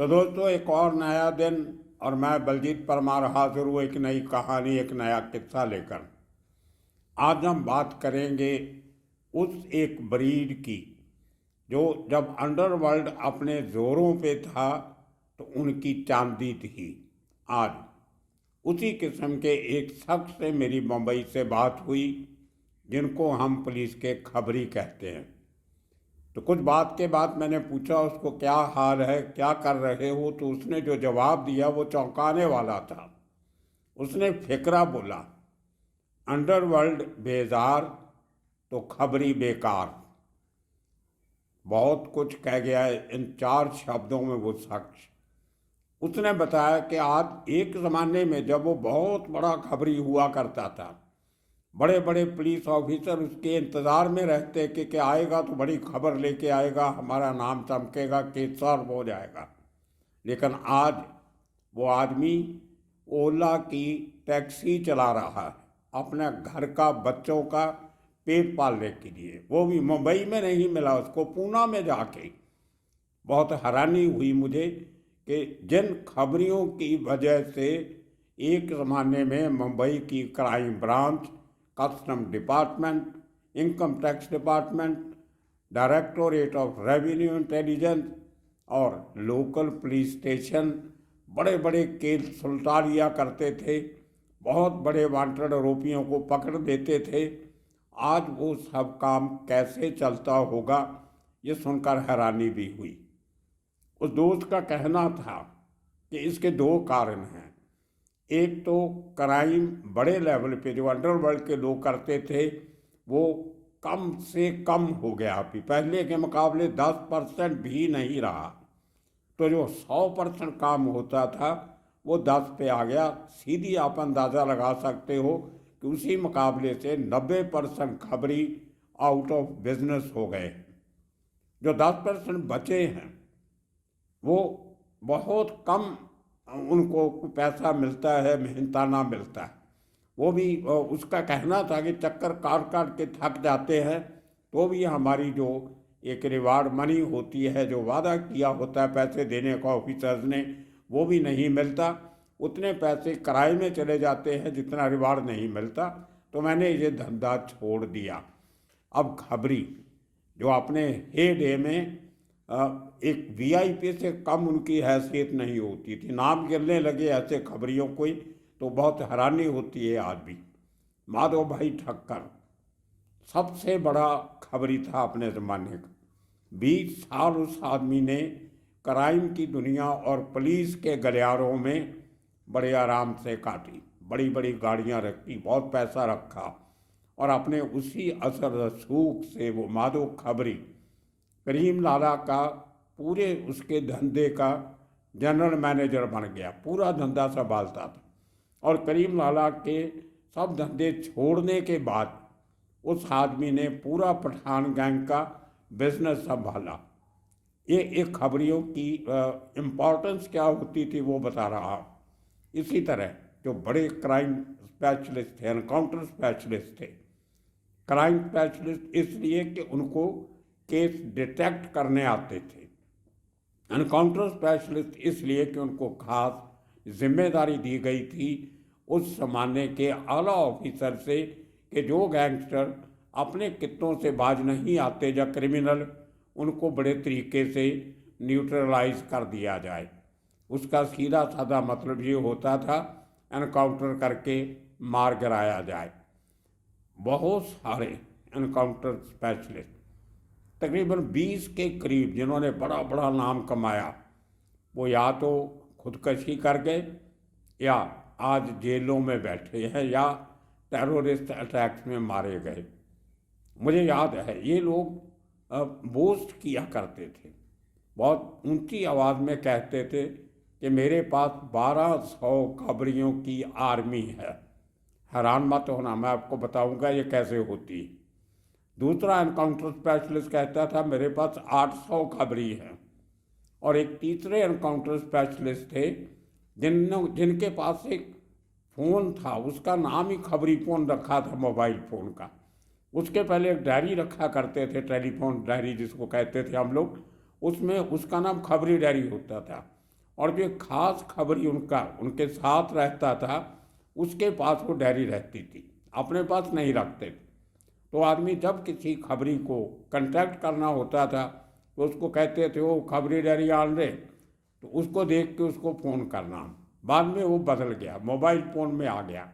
तो दोस्तों, एक और नया दिन और मैं बलजीत परमार हाजिर हूँ एक नई कहानी, एक नया किस्सा लेकर। आज हम बात करेंगे उस एक ब्रीड की जो जब अंडरवर्ल्ड अपने जोरों पे था तो उनकी चांदी थी। आज उसी किस्म के एक शख्स से मेरी मुंबई से बात हुई जिनको हम पुलिस के खबरी कहते हैं। तो कुछ बात के बाद मैंने पूछा उसको क्या हाल है, क्या कर रहे हो, तो उसने जो जवाब दिया वो चौंकाने वाला था। उसने फिक्रा बोला, अंडरवर्ल्ड बेजार तो खबरी बेकार। बहुत कुछ कह गया है इन 4 शब्दों में वो शख्स। उसने बताया कि आज एक ज़माने में जब वो बहुत बड़ा खबरी हुआ करता था, बड़े बड़े पुलिस ऑफिसर उसके इंतज़ार में रहते कि आएगा तो बड़ी खबर लेके आएगा, हमारा नाम चमकेगा, केस सॉल्व हो जाएगा। लेकिन आज वो आदमी ओला की टैक्सी चला रहा है अपने घर का, बच्चों का पेट पालने के लिए। वो भी मुंबई में नहीं मिला उसको, पूना में जाके। बहुत हैरानी हुई मुझे कि जिन खबरियों की वजह से एक ज़माने में मुंबई की crime branch, custom department, income tax department, directorate of revenue intelligence और लोकल पुलिस स्टेशन बड़े बड़े केस सुलटा लिया करते थे, बहुत बड़े वांटेड आरोपियों को पकड़ देते थे। आज वो सब काम कैसे चलता होगा ये सुनकर हैरानी भी हुई। उस दोस्त का कहना था कि इसके 2 कारण हैं। एक तो क्राइम बड़े लेवल पे जो अंडरवर्ल्ड के लोग करते थे वो कम से कम हो गया, अभी पहले के मुकाबले 10% भी नहीं रहा। तो जो 100% काम होता था वो 10 पे आ गया। सीधी आप अंदाज़ा लगा सकते हो कि उसी मुकाबले से 90% खबरी आउट ऑफ बिजनेस हो गए। जो 10% बचे हैं वो बहुत कम उनको पैसा मिलता है, मेहनताना मिलता है। वो भी उसका कहना था कि चक्कर काट काट के थक जाते हैं तो भी हमारी जो एक रिवार्ड मनी होती है, जो वादा किया होता है पैसे देने का ऑफिसर्स ने, वो भी नहीं मिलता। उतने पैसे किराए में चले जाते हैं जितना रिवार्ड नहीं मिलता। तो मैंने ये धंधा छोड़ दिया। अब खबरी जो अपने हे डे में एक वीआईपी से कम उनकी हैसियत नहीं होती थी, नाम गिरने लगे ऐसे खबरियों को ही तो बहुत हैरानी होती है। आज भी माधव भाई ठक्कर सबसे बड़ा खबरी था अपने ज़माने का। 20 साल उस आदमी ने क्राइम की दुनिया और पुलिस के गलियारों में बड़े आराम से काटी, बड़ी बड़ी गाड़ियां रखी, बहुत पैसा रखा और अपने उसी असर रसूख से वो माधव खबरी करीम लाला का पूरे उसके धंधे का जनरल मैनेजर बन गया, पूरा धंधा संभालता था। और करीम लाला के सब धंधे छोड़ने के बाद उस आदमी ने पूरा पठान गैंग का बिजनेस संभाला। ये एक खबरियों की इम्पोर्टेंस क्या होती थी वो बता रहा। इसी तरह जो बड़े क्राइम स्पेशलिस्ट थे, एनकाउंटर स्पेशलिस्ट थे। क्राइम स्पेशलिस्ट इसलिए कि उनको केस डिटेक्ट करने आते थे। एनकाउंटर स्पेशलिस्ट इसलिए कि उनको खास जिम्मेदारी दी गई थी उस ज़माने के आला ऑफिसर से कि जो गैंगस्टर अपने कित्तों से बाज नहीं आते या क्रिमिनल, उनको बड़े तरीके से न्यूट्रलाइज कर दिया जाए। उसका सीधा साधा मतलब ये होता था एनकाउंटर करके मार गिराया जाए। बहुत सारे एनकाउंटर स्पेशलिस्ट तकरीबन 20 के करीब जिन्होंने बड़ा बड़ा नाम कमाया, वो या तो खुदकशी कर गए या आज जेलों में बैठे हैं या टेररिस्ट अटैक्स में मारे गए। मुझे याद है ये लोग बोस्ट किया करते थे, बहुत ऊंची आवाज़ में कहते थे कि मेरे पास 1200 खबरियों की आर्मी है। हैरान मत होना, मैं आपको बताऊंगा ये कैसे होती है। दूसरा एनकाउंटर स्पेशलिस्ट कहता था मेरे पास 800 खबरी हैं। और एक तीसरे एनकाउंटर स्पेशलिस्ट थे जिनके पास एक फ़ोन था, उसका नाम ही खबरी फ़ोन रखा था, मोबाइल फ़ोन का। उसके पहले एक डायरी रखा करते थे, टेलीफोन डायरी जिसको कहते थे हम लोग, उसमें उसका नाम खबरी डायरी होता था। और जो खास खबरी उनके साथ रहता था उसके पास वो डायरी रहती थी, अपने पास नहीं रखते थे। तो आदमी जब किसी खबरी को कांटेक्ट करना होता था तो उसको कहते थे वो खबरी डायरी आन दे, तो उसको देख के उसको फ़ोन करना। बाद में वो बदल गया, मोबाइल फ़ोन में आ गया।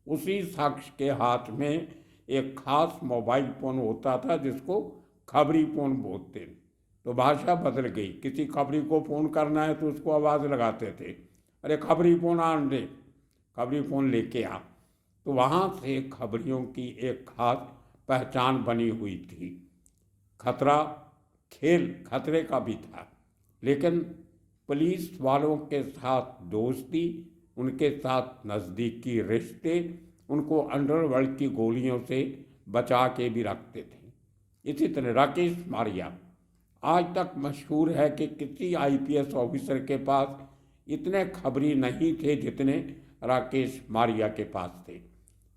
उसी शख्स के हाथ में एक खास मोबाइल फ़ोन होता था जिसको खबरी फ़ोन बोलते थे। तो भाषा बदल गई, किसी खबरी को फ़ोन करना है तो उसको आवाज़ लगाते थे, अरे खबरी फ़ोन आन दे, खबरी फ़ोन लेके आ। तो वहाँ से खबरियों की एक खास पहचान बनी हुई थी। खतरा, खेल खतरे का भी था, लेकिन पुलिस वालों के साथ दोस्ती, उनके साथ नज़दीकी रिश्ते उनको अंडरवर्ल्ड की गोलियों से बचा के भी रखते थे। इसी तरह राकेश मारिया आज तक मशहूर है कि किसी आईपीएस ऑफिसर के पास इतने खबरी नहीं थे जितने राकेश मारिया के पास थे।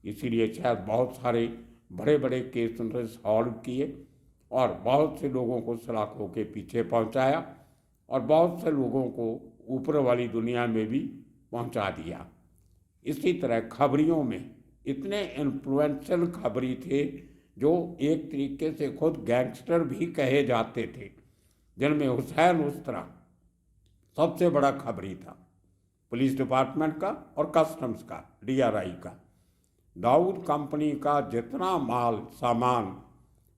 इसीलिए शायद बहुत सारे बड़े बड़े केस उन्होंने सॉल्व किए और बहुत से लोगों को सलाखों के पीछे पहुंचाया और बहुत से लोगों को ऊपर वाली दुनिया में भी पहुंचा दिया। इसी तरह खबरियों में इतने इन्फ्लुएंशियल खबरी थे जो एक तरीके से खुद गैंगस्टर भी कहे जाते थे, जिनमें हुसैन उस्तरा सबसे बड़ा खबरी था, पुलिस डिपार्टमेंट का और कस्टम्स का, डीआरआई का। दाऊद कंपनी का जितना माल सामान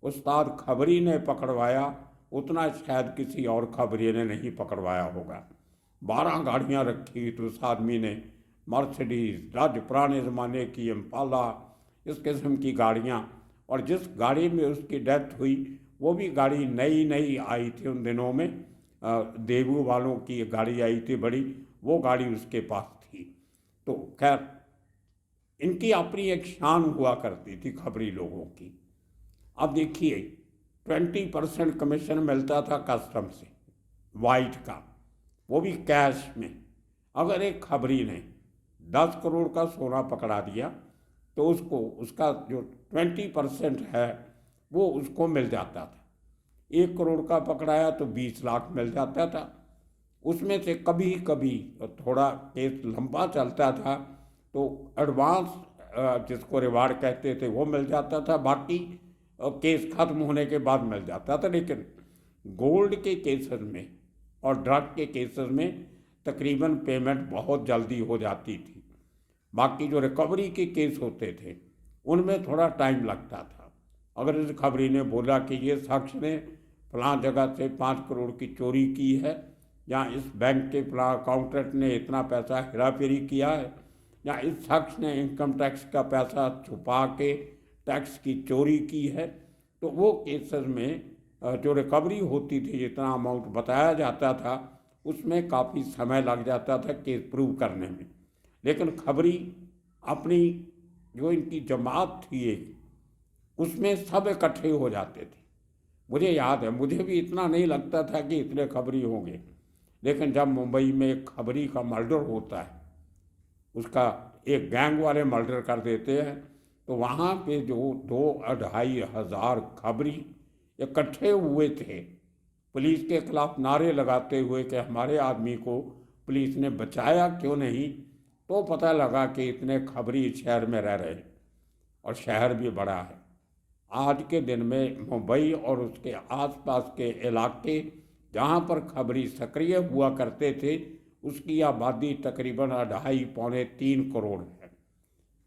उस्ताद खबरी ने पकड़वाया उतना शायद किसी और खबरी ने नहीं पकड़वाया होगा। 12 गाड़ियाँ रखी हुई तो उस आदमी ने, मर्सिडीज, राज्य पुराने ज़माने की इम्पाला, इस किस्म की गाड़ियाँ, और जिस गाड़ी में उसकी डेथ हुई वो भी गाड़ी नई नई आई थी उन दिनों में, देवू वालों की गाड़ी आई थी बड़ी, वो गाड़ी उसके पास थी। तो खैर इनकी अपनी एक शान हुआ करती थी खबरी लोगों की। अब देखिए 20% कमीशन मिलता था कस्टम से, वाइट का, वो भी कैश में। अगर एक खबरी ने 10 करोड़ का सोना पकड़ा दिया तो उसको उसका जो 20% है वो उसको मिल जाता था। 1 करोड़ का पकड़ाया तो 20 लाख मिल जाता था। उसमें से कभी कभी थोड़ा केस लंबा चलता था तो एडवांस जिसको रिवार्ड कहते थे वो मिल जाता था, बाकी केस खत्म होने के बाद मिल जाता था। लेकिन गोल्ड के केसेस में और ड्रग के केसेस में तकरीबन पेमेंट बहुत जल्दी हो जाती थी। बाकी जो रिकवरी के केस होते थे उनमें थोड़ा टाइम लगता था। अगर इस खबरी ने बोला कि ये शख्स ने फलां जगह से 5 करोड़ की चोरी की है, या इस बैंक के फलां अकाउंटेंट ने इतना पैसा हेरा फेरी किया है, या इस शख्स ने इनकम टैक्स का पैसा छुपा के टैक्स की चोरी की है, तो वो केसेस में जो रिकवरी होती थी, जितना अमाउंट बताया जाता था उसमें काफ़ी समय लग जाता था केस प्रूव करने में। लेकिन खबरी अपनी जो इनकी जमात थी एक, उसमें सब इकट्ठे हो जाते थे। मुझे याद है, मुझे भी इतना नहीं लगता था कि इतने खबरी होंगे, लेकिन जब मुंबई में एक खबरी का मर्डर होता है, उसका एक गैंग वाले मर्डर कर देते हैं, तो वहाँ पे जो 2-2.5 हज़ार खबरी इकट्ठे हुए थे पुलिस के खिलाफ नारे लगाते हुए कि हमारे आदमी को पुलिस ने बचाया क्यों नहीं, तो पता लगा कि इतने खबरी शहर में रह रहे, और शहर भी बड़ा है। आज के दिन में मुंबई और उसके आसपास के इलाके जहाँ पर खबरी सक्रिय हुआ करते थे उसकी आबादी तकरीबन 2.5-3 करोड़ है।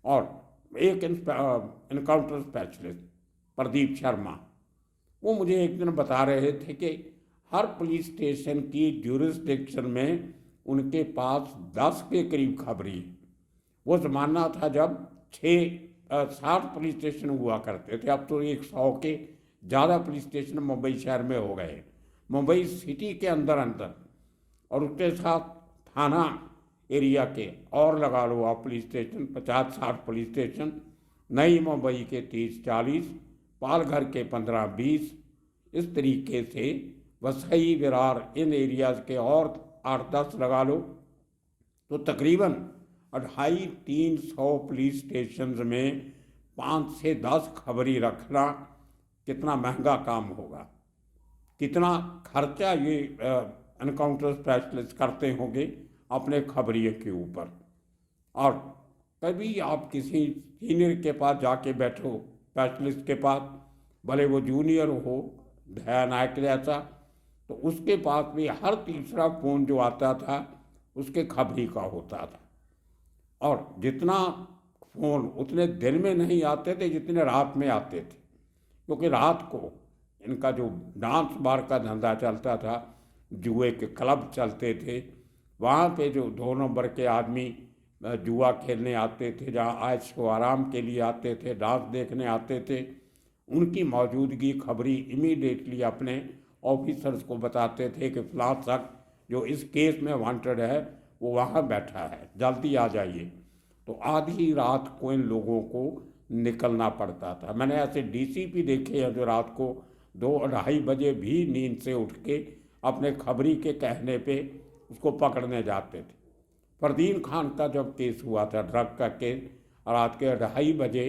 और एक इनकाउंटर स्पेशलिस्ट प्रदीप शर्मा, वो मुझे एक दिन बता रहे थे कि हर पुलिस स्टेशन की ज्यूरिसडिक्शन में उनके पास 10 के करीब खबरी। वो ज़माना था जब 60 पुलिस स्टेशन हुआ करते थे, अब तो 100 के ज़्यादा पुलिस स्टेशन मुंबई शहर में हो गए, मुंबई सिटी के अंदर अंदर, और उसके साथ थाना एरिया के और लगा लो आप पुलिस स्टेशन, 50-60 पुलिस स्टेशन, नई मुंबई के 30-40, पालघर के 15-20, इस तरीके से वसई विरार इन एरियाज़ के और 8-10 लगा लो, तो तकरीबन 250-300 पुलिस स्टेशन में 5 से 10 खबरी रखना कितना महंगा काम होगा, कितना खर्चा ये एनकाउंटर स्पेशलिस्ट करते होंगे अपने खबरिए के ऊपर। और कभी आप किसी सीनियर के पास जाके बैठो, स्पेशलिस्ट के पास, भले वो जूनियर हो, दया नायक जैसा, तो उसके पास भी हर तीसरा फ़ोन जो आता था उसके खबरी का होता था। और जितना फ़ोन उतने दिन में नहीं आते थे जितने रात में आते थे, क्योंकि रात को इनका जो डांस बार का धंधा चलता था, जुए के क्लब चलते थे, वहाँ पे जो 2 नंबर के आदमी जुआ खेलने आते थे, जहाँ ऐश व आराम के लिए आते थे, डांस देखने आते थे, उनकी मौजूदगी खबरी इमीडिएटली अपने ऑफिसर्स को बताते थे कि फलां शख्स जो इस केस में वांटेड है वो वहाँ बैठा है, जल्दी आ जाइए। तो आधी रात को इन लोगों को निकलना पड़ता था। मैंने ऐसे डीसीपी देखे हैं जो रात को 2-2:30 बजे भी नींद से उठ के अपने खबरी के कहने पे उसको पकड़ने जाते थे। फरदीन खान का जब केस हुआ था, ड्रग का केस, रात के 2:30 बजे,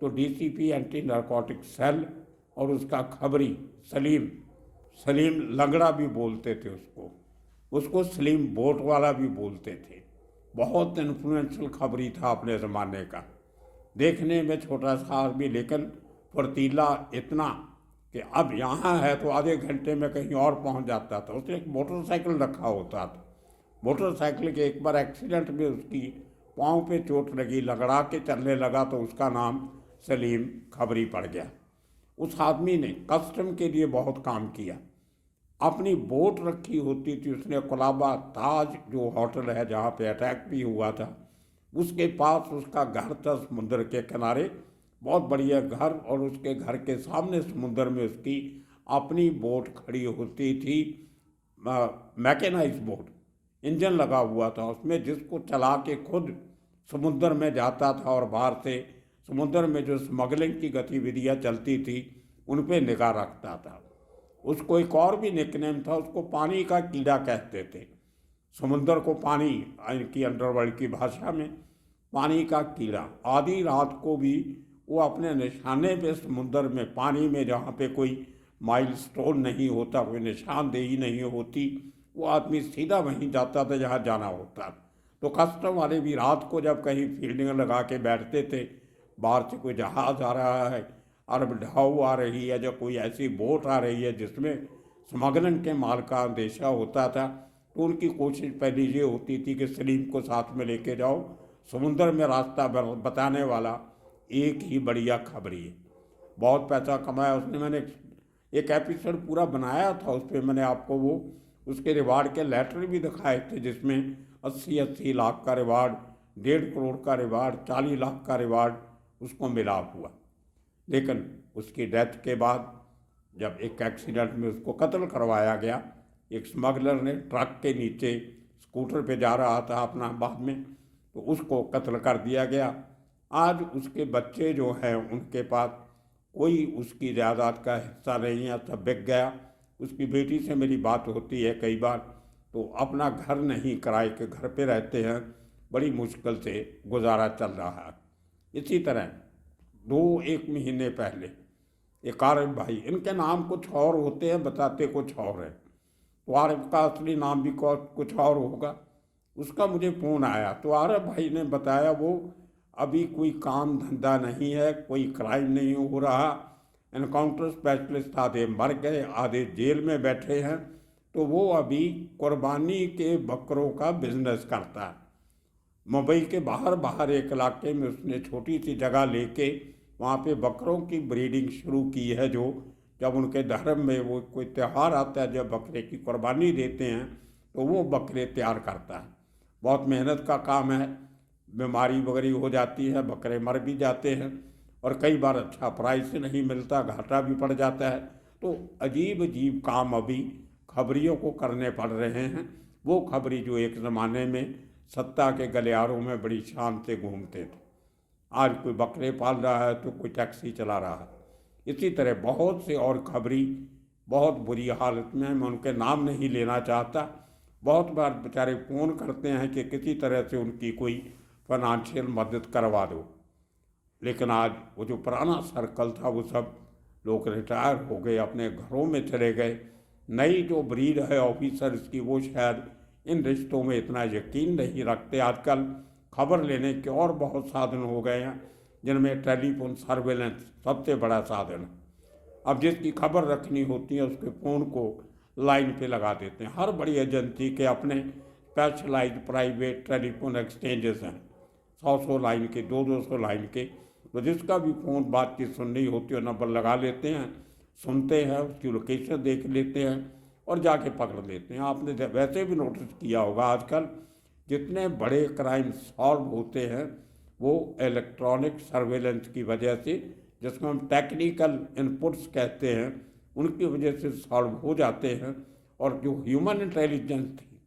तो डीसीपी एंटी नारकोटिक सेल और उसका खबरी सलीम लंगड़ा भी बोलते थे उसको सलीम बोट वाला भी बोलते थे। बहुत इन्फ्लुएंशियल खबरी था अपने ज़माने का, देखने में छोटा सा आदमी लेकिन फुर्तीला इतना कि अब यहाँ है तो आधे घंटे में कहीं और पहुँच जाता था। उसने एक मोटरसाइकिल रखा होता था, मोटरसाइकिल के एक बार एक्सीडेंट में उसकी पाँव पे चोट लगी, लगड़ा के चलने लगा तो उसका नाम सलीम खबरी पड़ गया। उस आदमी ने कस्टम के लिए बहुत काम किया, अपनी बोट रखी होती थी उसने कोलाबा ताज जो होटल है जहाँ पे अटैक भी हुआ था, उसके पास उसका घर था समुद्र के किनारे, बहुत बढ़िया घर, और उसके घर के सामने समुद्र में उसकी अपनी बोट खड़ी होती थी, मैकेनाइज बोट, इंजन लगा हुआ था उसमें, जिसको चला के खुद समुद्र में जाता था और बाहर से समुद्र में जो स्मगलिंग की गतिविधियाँ चलती थी उन पे निगाह रखता था। उसको एक और भी निकनेम था, उसको पानी का कीड़ा कहते थे। समुद्र को पानी, इनकी अंडरवर्ल्ड की भाषा में पानी का कीड़ा। आधी रात को भी वो अपने निशाने पे समुद्र में, पानी में, जहाँ पे कोई माइलस्टोन नहीं होता, कोई निशानदेही नहीं होती, वो आदमी सीधा वहीं जाता था जहाँ जाना होता। तो कस्टम वाले भी रात को जब कहीं फील्डिंग लगा के बैठते थे, बाहर से कोई जहाज़ आ रहा है, अरब ढाऊ आ रही है, जो कोई ऐसी बोट आ रही है जिसमें स्मगलिंग के माल का अंदेशा होता था, तो उनकी कोशिश पहले ये होती थी कि सलीम को साथ में लेके जाओ, समुद्र में रास्ता बताने वाला एक ही बढ़िया खबरी है। बहुत पैसा कमाया उसने, मैंने एक एपिसोड पूरा बनाया था उस पर, मैंने आपको वो उसके रिवार्ड के लेटर भी दिखाए थे, जिसमें 80-80 लाख का रिवार्ड, 1.5 करोड़ का रिवार्ड, 40 लाख का रिवार्ड उसको मिला हुआ। लेकिन उसकी डेथ के बाद जब एक एक्सीडेंट में उसको कत्ल करवाया गया, एक स्मगलर ने ट्रक के नीचे स्कूटर पे जा रहा था अपना बाद में, तो उसको कत्ल कर दिया गया। आज उसके बच्चे जो हैं उनके पास कोई उसकी जायदाद का हिस्सा नहीं है, सब बिक गया। उसकी बेटी से मेरी बात होती है कई बार, तो अपना घर नहीं, किराए के घर पे रहते हैं, बड़ी मुश्किल से गुजारा चल रहा है। इसी तरह 2-1 महीने पहले एक आरिफ भाई, इनके नाम कुछ और होते हैं, बताते कुछ और है, तो आरिफ का असली नाम भी कुछ और होगा, उसका मुझे फ़ोन आया। तो आरिफ भाई ने बताया वो अभी कोई काम धंधा नहीं है, कोई क्राइम नहीं हो रहा, एनकाउंटर स्पेशलिस्ट आधे मर गए, आधे जेल में बैठे हैं, तो वो अभी कुर्बानी के बकरों का बिजनेस करता है। मुंबई के बाहर एक इलाके में उसने छोटी सी जगह लेके वहाँ पे बकरों की ब्रीडिंग शुरू की है, जो जब उनके धर्म में वो कोई त्यौहार आता है, जब बकरे की कुर्बानी देते हैं तो वो बकरे तैयार करता है। बहुत मेहनत का काम है, बीमारी वगैरह हो जाती है, बकरे मर भी जाते हैं, और कई बार अच्छा प्राइस नहीं मिलता, घाटा भी पड़ जाता है। तो अजीब अजीब काम अभी खबरियों को करने पड़ रहे हैं। वो खबरी जो एक ज़माने में सत्ता के गलियारों में बड़ी शान से घूमते थे, आज कोई बकरे पाल रहा है तो कोई टैक्सी चला रहा है। इसी तरह बहुत से और खबरी बहुत बुरी हालत में, मैं उनके नाम नहीं लेना चाहता। बहुत बार बेचारे फ़ोन करते हैं कि किसी तरह से उनकी कोई फाइनेंशियल मदद करवा दो, लेकिन आज वो जो पुराना सर्कल था वो सब लोग रिटायर हो गए, अपने घरों में चले गए। नई जो ब्रीड है ऑफिसर्स की, वो शायद इन रिश्तों में इतना यकीन नहीं रखते। आजकल खबर लेने के और बहुत साधन हो गए हैं, जिनमें टेलीफोन सर्वेलेंस सबसे बड़ा साधन है। अब जिसकी खबर रखनी होती है उसके फ़ोन को लाइन पे लगा देते हैं। हर बड़ी एजेंसी के अपने स्पेशलाइज्ड प्राइवेट टेलीफोन एक्सचेंजेस हैं, 100 लाइन के, 200 लाइन के। तो जिसका भी फ़ोन बातचीत सुननी होती है नंबर लगा लेते हैं, सुनते हैं, उसकी लोकेशन देख लेते हैं और जाके पकड़ लेते हैं। आपने वैसे भी नोटिस किया होगा आजकल जितने बड़े क्राइम सॉल्व होते हैं वो इलेक्ट्रॉनिक सर्वेलेंस की वजह से, जिसको हम टेक्निकल इनपुट्स कहते हैं, उनकी वजह से सॉल्व हो जाते हैं। और जो ह्यूमन इंटेलिजेंस थी,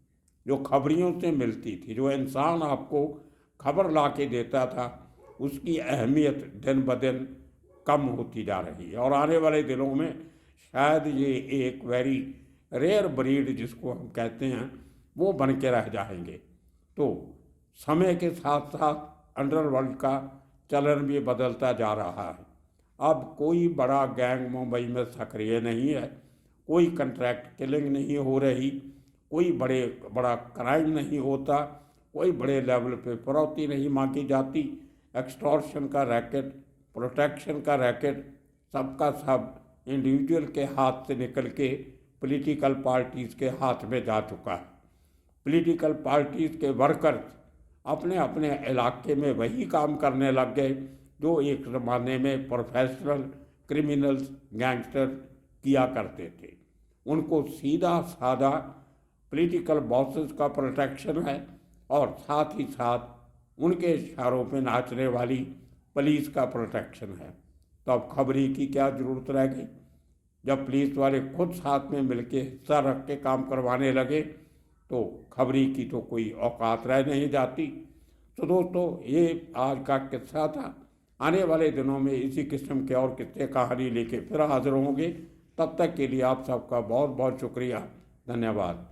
जो खबरियों से मिलती थी, जो इंसान आपको खबर ला के देता था, उसकी अहमियत दिन ब दिन कम होती जा रही है। और आने वाले दिनों में शायद ये एक वेरी रेयर ब्रीड जिसको हम कहते हैं वो बन के रह जाएंगे। तो समय के साथ साथ अंडरवर्ल्ड का चलन भी बदलता जा रहा है। अब कोई बड़ा गैंग मुंबई में सक्रिय नहीं है, कोई कंट्रैक्ट किलिंग नहीं हो रही, कोई बड़ा क्राइम नहीं होता, कोई बड़े लेवल पे फिरौती नहीं मांगी जाती। एक्सटॉर्शन का रैकेट, प्रोटेक्शन का रैकेट, सबका सब इंडिविजुअल के हाथ से निकल के पॉलिटिकल पार्टीज़ के हाथ में जा चुका है। पॉलिटिकल पार्टीज़ के वर्कर्स अपने अपने इलाके में वही काम करने लग गए जो एक ज़माने में प्रोफेशनल क्रिमिनल्स, गैंगस्टर किया करते थे। उनको सीधा साधा पॉलिटिकल बॉसेस का प्रोटेक्शन है और साथ ही साथ उनके इशारों पे नाचने वाली पुलिस का प्रोटेक्शन है। तो अब खबरी की क्या ज़रूरत रह गई? जब पुलिस वाले खुद साथ में मिलके हिस्सा रख के काम करवाने लगे तो खबरी की तो कोई औकात रह नहीं जाती। तो दोस्तों, ये आज का किस्सा था। आने वाले दिनों में इसी किस्म के और किस्से कहानी लेके फिर हाजिर होंगे। तब तक के लिए आप सबका बहुत बहुत शुक्रिया, धन्यवाद।